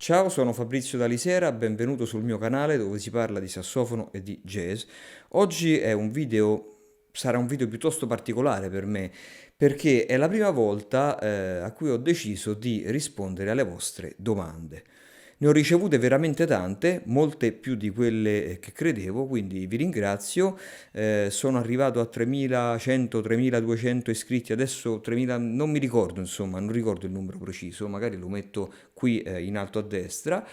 Ciao, sono Fabrizio Dalisera, benvenuto sul mio canale dove si parla di sassofono e di jazz. Oggi sarà un video piuttosto particolare per me perché è la prima volta a cui ho deciso di rispondere alle vostre domande. Ne ho ricevute veramente tante, molte più di quelle che credevo, quindi vi ringrazio. Sono arrivato a 3100, 3200 iscritti, adesso 3000, non mi ricordo, insomma, non ricordo il numero preciso, magari lo metto qui in alto a destra.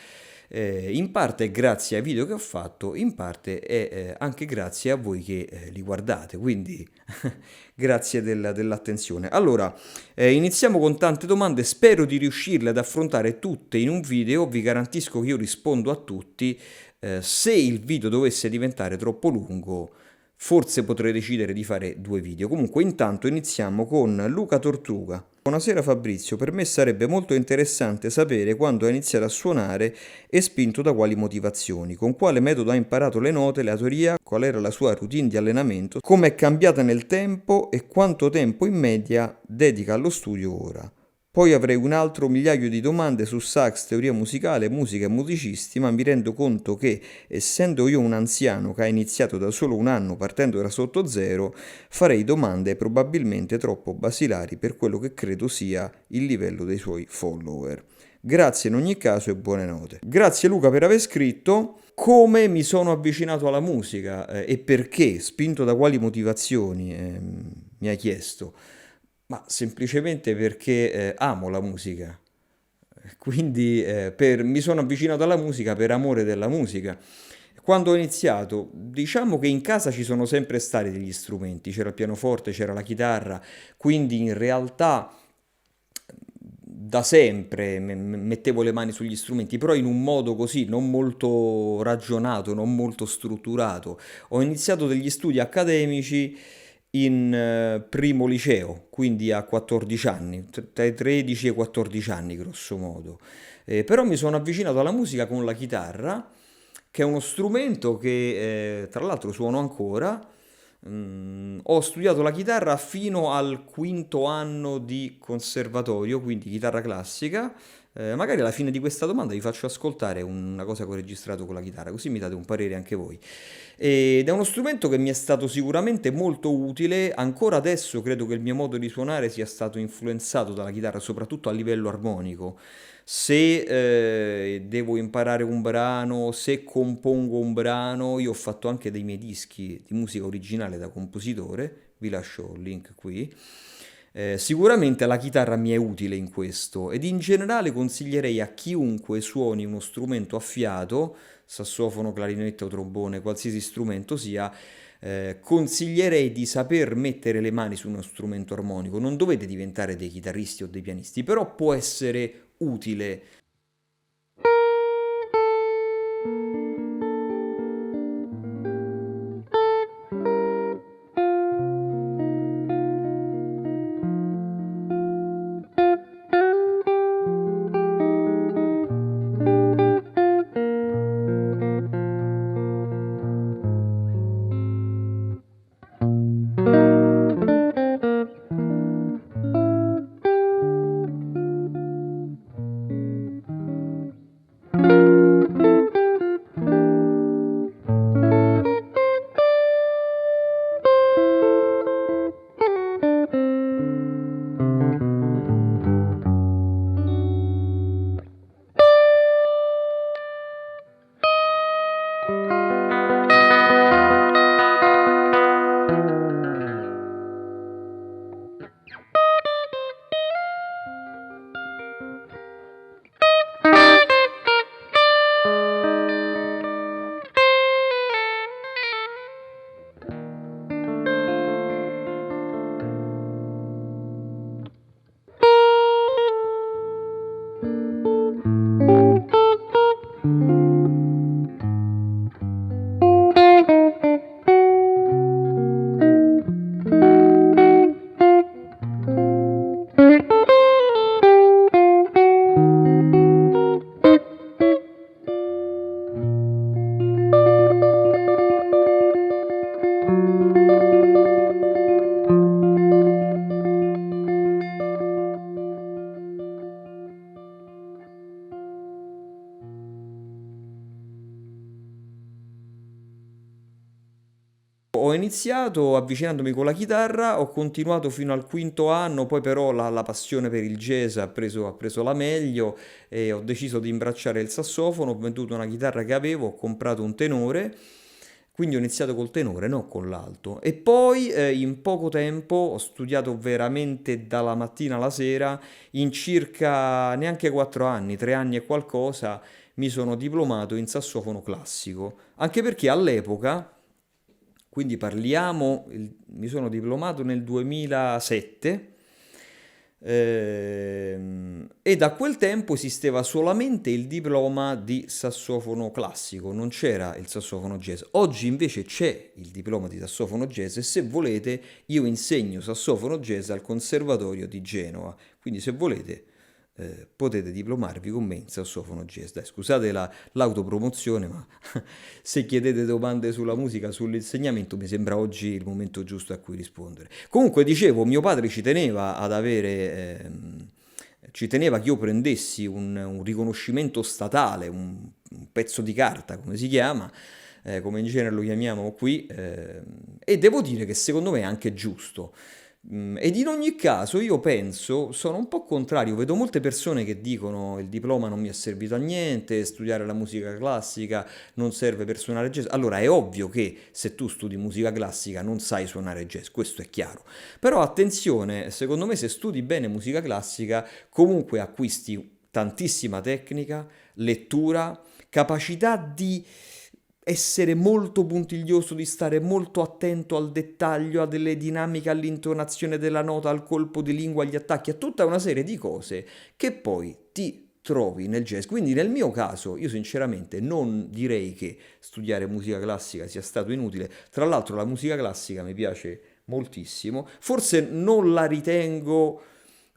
In parte è grazie ai video che ho fatto, in parte è anche grazie a voi che li guardate, quindi grazie dell'attenzione. Allora, iniziamo con tante domande, spero di riuscirle ad affrontare tutte in un video, vi garantisco che io rispondo a tutti. Se il video dovesse diventare troppo lungo, forse potrei decidere di fare due video. Comunque, intanto iniziamo con Luca Tortuga. Buonasera Fabrizio, per me sarebbe molto interessante sapere quando ha iniziato a suonare e spinto da quali motivazioni, con quale metodo ha imparato le note, la teoria, qual era la sua routine di allenamento, come è cambiata nel tempo e quanto tempo in media dedica allo studio ora. Poi avrei un altro migliaio di domande su sax, teoria musicale, musica e musicisti, ma mi rendo conto che, essendo io un anziano che ha iniziato da solo un anno partendo da sotto zero, farei domande probabilmente troppo basilari per quello che credo sia il livello dei suoi follower. Grazie in ogni caso e buone note. Grazie Luca per aver scritto. Come mi sono avvicinato alla musica e perché, spinto da quali motivazioni, mi hai chiesto. Ma semplicemente perché amo la musica. Quindi mi sono avvicinato alla musica per amore della musica. Quando ho iniziato, diciamo che in casa ci sono sempre stati degli strumenti, c'era il pianoforte, c'era la chitarra, quindi in realtà da sempre mettevo le mani sugli strumenti, però in un modo così, non molto ragionato, non molto strutturato. Ho iniziato degli studi accademici in primo liceo, quindi a 14 anni, tra i 13 e i 14 anni grosso modo. Però mi sono avvicinato alla musica con la chitarra, che è uno strumento che tra l'altro suono ancora. Ho studiato la chitarra fino al quinto anno di conservatorio, quindi chitarra classica. Magari alla fine di questa domanda vi faccio ascoltare una cosa che ho registrato con la chitarra, così mi date un parere anche voi. Ed è uno strumento che mi è stato sicuramente molto utile. Ancora adesso credo che il mio modo di suonare sia stato influenzato dalla chitarra, soprattutto a livello armonico. Se devo imparare un brano, se compongo un brano, io ho fatto anche dei miei dischi di musica originale da compositore, vi lascio il link qui. Sicuramente la chitarra mi è utile in questo ed in generale consiglierei a chiunque suoni uno strumento a fiato, sassofono, clarinetto, trombone, qualsiasi strumento sia, consiglierei di saper mettere le mani su uno strumento armonico. Non dovete diventare dei chitarristi o dei pianisti, però può essere utile. ho iniziato avvicinandomi con la chitarra, ho continuato fino al quinto anno, poi però la passione per il jazz ha preso la meglio e ho deciso di imbracciare il sassofono, ho venduto una chitarra che avevo, ho comprato un tenore, quindi ho iniziato col tenore, non con l'alto. E poi in poco tempo ho studiato veramente dalla mattina alla sera, in circa neanche 4 anni, 3 anni e qualcosa, mi sono diplomato in sassofono classico. Anche perché all'epoca, quindi parliamo, mi sono diplomato nel 2007 e da quel tempo esisteva solamente il diploma di sassofono classico, non c'era il sassofono jazz. Oggi invece c'è il diploma di sassofono jazz e se volete io insegno sassofono jazz al Conservatorio di Genova, quindi se volete potete diplomarvi con me in sassofono jazz. Dai, scusate l'autopromozione, ma se chiedete domande sulla musica, sull'insegnamento, mi sembra oggi il momento giusto a cui rispondere. Comunque, dicevo, mio padre ci teneva ad avere, ci teneva che io prendessi un riconoscimento statale, un pezzo di carta, come si chiama, come in genere lo chiamiamo qui, e devo dire che secondo me è anche giusto. Ed in ogni caso io penso, sono un po' contrario, vedo molte persone che dicono il diploma non mi è servito a niente, studiare la musica classica non serve per suonare jazz. Allora è ovvio che se tu studi musica classica non sai suonare jazz, questo è chiaro. Però attenzione, secondo me se studi bene musica classica comunque acquisti tantissima tecnica, lettura, capacità di essere molto puntiglioso, di stare molto attento al dettaglio, a delle dinamiche, all'intonazione della nota, al colpo di lingua, agli attacchi, a tutta una serie di cose che poi ti trovi nel jazz. Quindi nel mio caso, io sinceramente non direi che studiare musica classica sia stato inutile. Tra l'altro la musica classica mi piace moltissimo, forse non la ritengo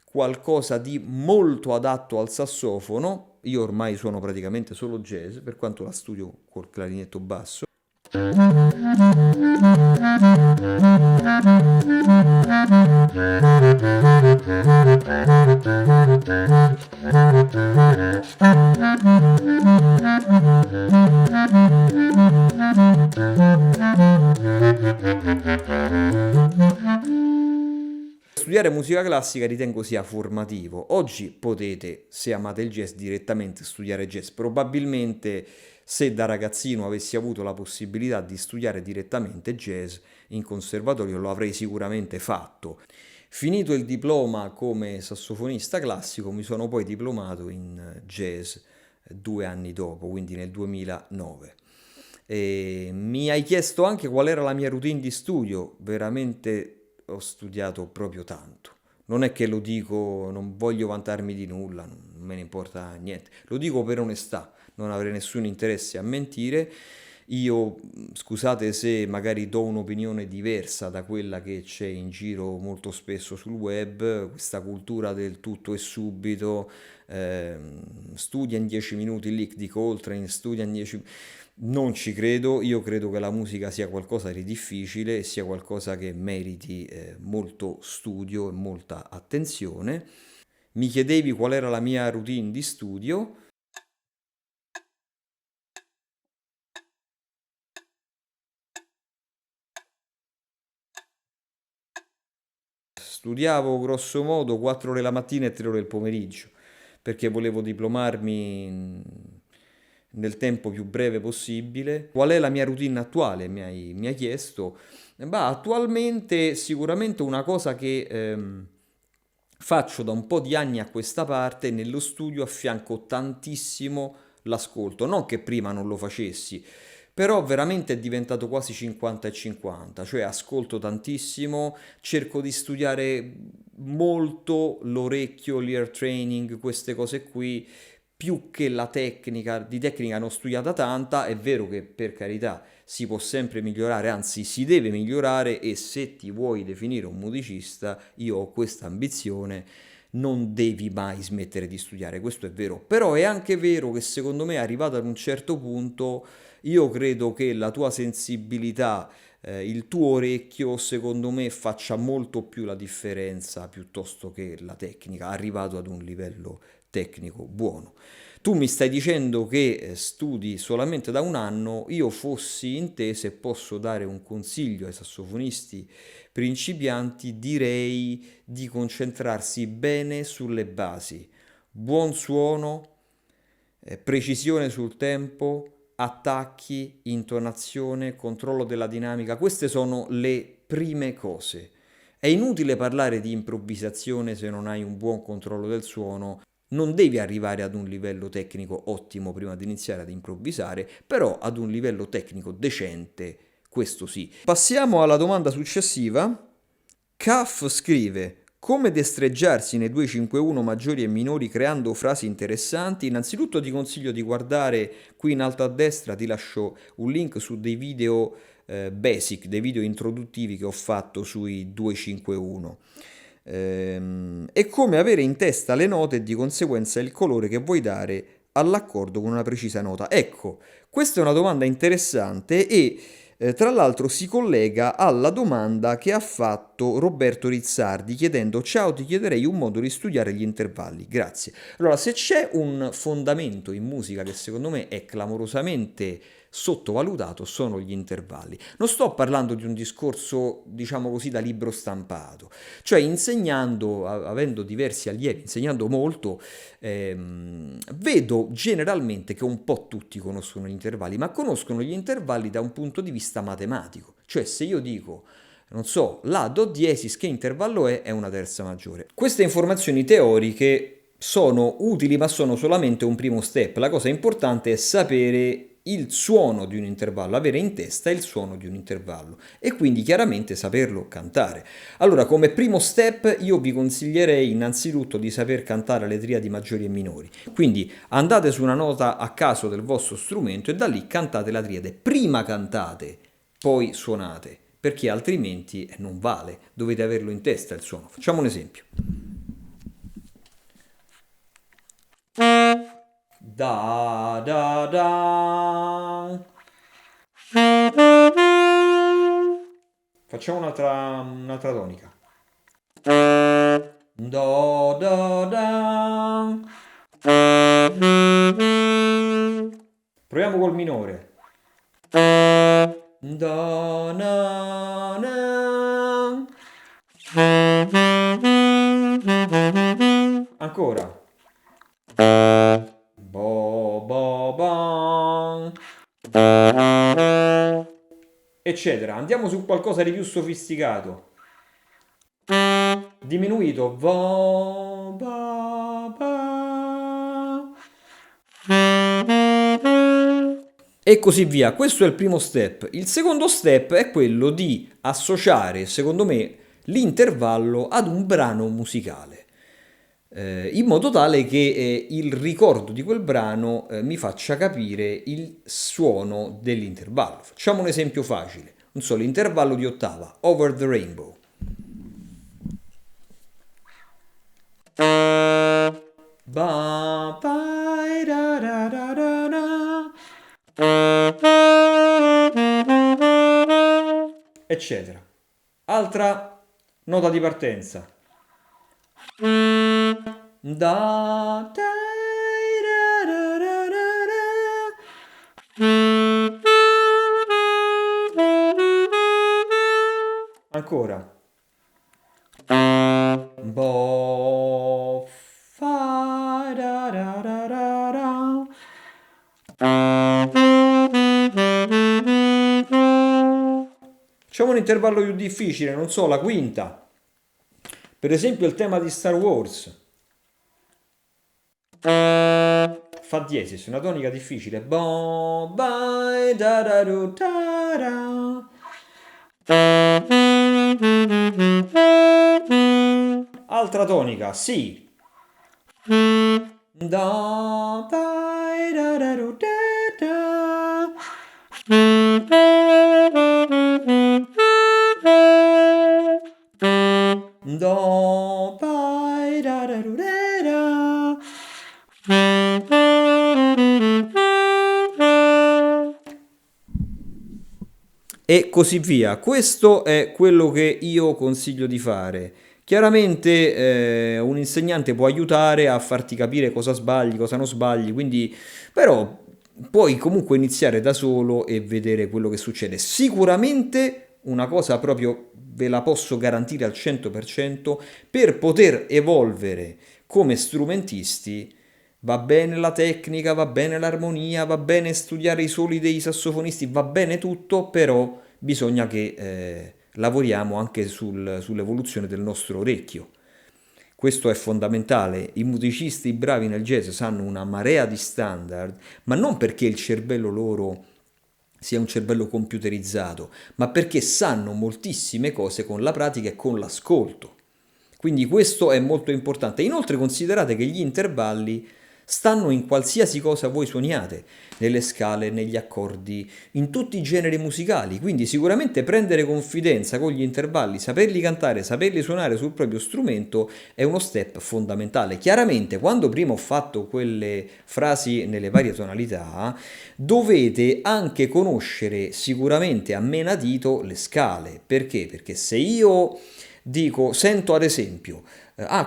qualcosa di molto adatto al sassofono. Io ormai suono praticamente solo jazz, per quanto la studio col clarinetto basso. Studiare musica classica ritengo sia formativo. Oggi potete, se amate il jazz, direttamente studiare jazz. Probabilmente se da ragazzino avessi avuto la possibilità di studiare direttamente jazz in conservatorio lo avrei sicuramente fatto. Finito il diploma come sassofonista classico, mi sono poi diplomato in jazz 2 anni dopo, quindi nel 2009. E mi hai chiesto anche qual era la mia routine di studio, veramente ho studiato proprio tanto. Non è che lo dico, non voglio vantarmi di nulla, non me ne importa niente. Lo dico per onestà, non avrei nessun interesse a mentire. Io, scusate se magari do un'opinione diversa da quella che c'è in giro molto spesso sul web, questa cultura del tutto e subito, studia in 10 minuti Lick di Coltrane, studia in 10... Non ci credo, io credo che la musica sia qualcosa di difficile e sia qualcosa che meriti molto studio e molta attenzione. Mi chiedevi qual era la mia routine di studio. Studiavo grosso modo 4 ore la mattina e 3 ore il pomeriggio, perché volevo diplomarmi nel tempo più breve possibile. Qual è la mia routine attuale? Mi hai chiesto. Bah, attualmente sicuramente una cosa che faccio da un po' di anni a questa parte, nello studio affianco tantissimo l'ascolto, non che prima non lo facessi, però veramente è diventato quasi 50 e 50, cioè ascolto tantissimo, cerco di studiare molto l'orecchio, l'ear training, queste cose qui, più che la tecnica, di tecnica ne ho studiata tanta, è vero che per carità si può sempre migliorare, anzi si deve migliorare e se ti vuoi definire un musicista, io ho questa ambizione, non devi mai smettere di studiare, questo è vero, però è anche vero che secondo me arrivato ad un certo punto io credo che la tua sensibilità, il tuo orecchio, secondo me faccia molto più la differenza piuttosto che la tecnica, arrivato ad un livello tecnico buono. Tu mi stai dicendo che studi solamente da un anno, io fossi in te, se posso dare un consiglio ai sassofonisti principianti, direi di concentrarsi bene sulle basi, buon suono, precisione sul tempo, attacchi, intonazione, controllo della dinamica, queste sono le prime cose. È inutile parlare di improvvisazione se non hai un buon controllo del suono. Non devi arrivare ad un livello tecnico ottimo prima di iniziare ad improvvisare, però ad un livello tecnico decente, questo sì. Passiamo alla domanda successiva. Kaf scrive: come destreggiarsi nei 251 maggiori e minori creando frasi interessanti? Innanzitutto ti consiglio di guardare qui in alto a destra, ti lascio un link su dei video basic, dei video introduttivi che ho fatto sui 251. È come avere in testa le note e di conseguenza il colore che vuoi dare all'accordo con una precisa nota. Ecco, questa è una domanda interessante e tra l'altro si collega alla domanda che ha fatto Roberto Rizzardi chiedendo: ciao, ti chiederei un modo di studiare gli intervalli, grazie. Allora, se c'è un fondamento in musica che secondo me è clamorosamente sottovalutato, sono gli intervalli. Non sto parlando di un discorso, diciamo così, da libro stampato, cioè insegnando, avendo diversi allievi, insegnando molto, vedo generalmente che un po' tutti conoscono gli intervalli, ma conoscono gli intervalli da un punto di vista matematico. Cioè, se io dico, non so, la do diesis, che intervallo è una terza maggiore. Queste informazioni teoriche sono utili, ma sono solamente un primo step. La cosa importante è sapere il suono di un intervallo, avere in testa il suono di un intervallo e quindi chiaramente saperlo cantare. Allora, come primo step io vi consiglierei innanzitutto di saper cantare le triadi maggiori e minori. Quindi andate su una nota a caso del vostro strumento e da lì cantate la triade. Prima cantate, poi suonate, perché altrimenti non vale, dovete averlo in testa il suono. Facciamo un esempio. Da da da. Facciamo un'altra tonica. Do da da. Proviamo col minore. Do na na. Ancora. Bo bo bang. Eccetera. Andiamo su qualcosa di più sofisticato. Diminuito. Vo ba ba. E così via. Questo è il primo step. Il secondo step è quello di associare, secondo me, l'intervallo ad un brano musicale, in modo tale che il ricordo di quel brano mi faccia capire il suono dell'intervallo. Facciamo un esempio facile. Non so, l'intervallo di ottava, Over the Rainbow. Ba, ba, da, da, da, da, da. Eccetera. Altra nota di partenza. Da, da, da, da, da, da. Ancora. Bo, fa, da, da, da, da, da. Facciamo un intervallo più difficile, non so, la quinta. Per esempio il tema di Star Wars. Fa diesis, una tonica difficile. Bo, bai, da, da, do, da, da. Altra tonica, sì. Da, bai, da, da, do, da, da. Do, bai, da, da, do, da, da. E così via. Questo è quello che io consiglio di fare. Chiaramente un insegnante può aiutare a farti capire cosa sbagli, cosa non sbagli, quindi però puoi comunque iniziare da solo e vedere quello che succede. Sicuramente una cosa proprio ve la posso garantire al 100%, per poter evolvere come strumentisti va bene la tecnica, va bene l'armonia, va bene studiare i soli dei sassofonisti, va bene tutto, però bisogna che lavoriamo anche sull'evoluzione del nostro orecchio. Questo è fondamentale. I musicisti bravi nel jazz sanno una marea di standard, ma non perché il cervello loro sia un cervello computerizzato, ma perché sanno moltissime cose con la pratica e con l'ascolto. Quindi questo è molto importante. Inoltre considerate che gli intervalli stanno in qualsiasi cosa voi suoniate, nelle scale, negli accordi, in tutti i generi musicali. Quindi sicuramente prendere confidenza con gli intervalli, saperli cantare, saperli suonare sul proprio strumento è uno step fondamentale. Chiaramente quando prima ho fatto quelle frasi nelle varie tonalità, dovete anche conoscere sicuramente a menadito le scale. Perché? Perché se io dico, sento ad esempio,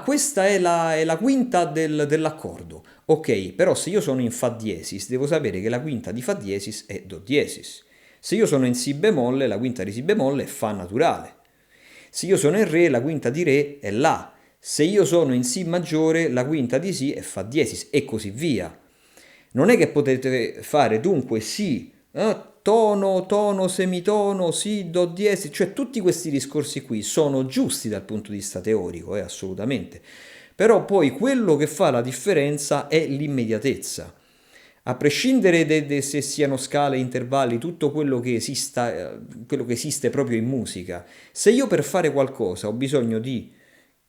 questa è la quinta dell'accordo. Ok, però se io sono in Fa diesis, devo sapere che la quinta di Fa diesis è Do diesis. Se io sono in Si bemolle, la quinta di Si bemolle è Fa naturale. Se io sono in Re, la quinta di Re è La. Se io sono in Si maggiore, la quinta di Si è Fa diesis e così via. Non è che potete fare dunque Si, tono, tono, semitono, Si, Do diesis, cioè tutti questi discorsi qui sono giusti dal punto di vista teorico, assolutamente. Però poi quello che fa la differenza è l'immediatezza. A prescindere se siano scale, intervalli, tutto quello che esiste proprio in musica, se io per fare qualcosa ho bisogno di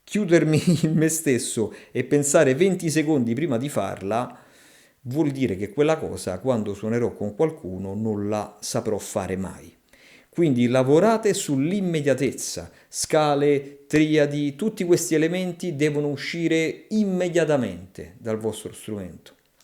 chiudermi in me stesso e pensare 20 secondi prima di farla, vuol dire che quella cosa, quando suonerò con qualcuno, non la saprò fare mai. Quindi lavorate sull'immediatezza, scale, triadi, tutti questi elementi devono uscire immediatamente dal vostro strumento.